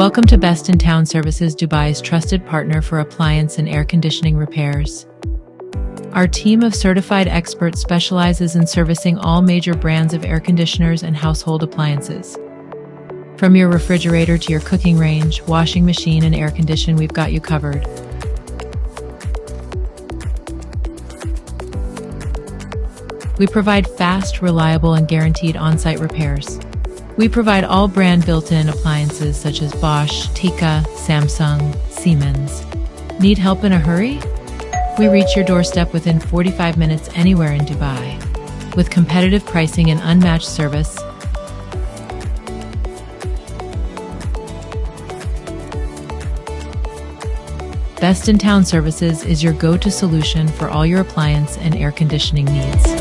Welcome to Best in Town Services, Dubai's trusted partner for appliance and air conditioning repairs. Our team of certified experts specializes in servicing all major brands of air conditioners and household appliances. From your refrigerator to your cooking range, washing machine, and air condition, we've got you covered. We provide fast, reliable, and guaranteed on-site repairs. We provide all brand built-in appliances such as Bosch, Tika, Samsung, Siemens. Need help in a hurry? We reach your doorstep within 45 minutes anywhere in Dubai. With competitive pricing and unmatched service, Best in Town Services is your go-to solution for all your appliance and air conditioning needs.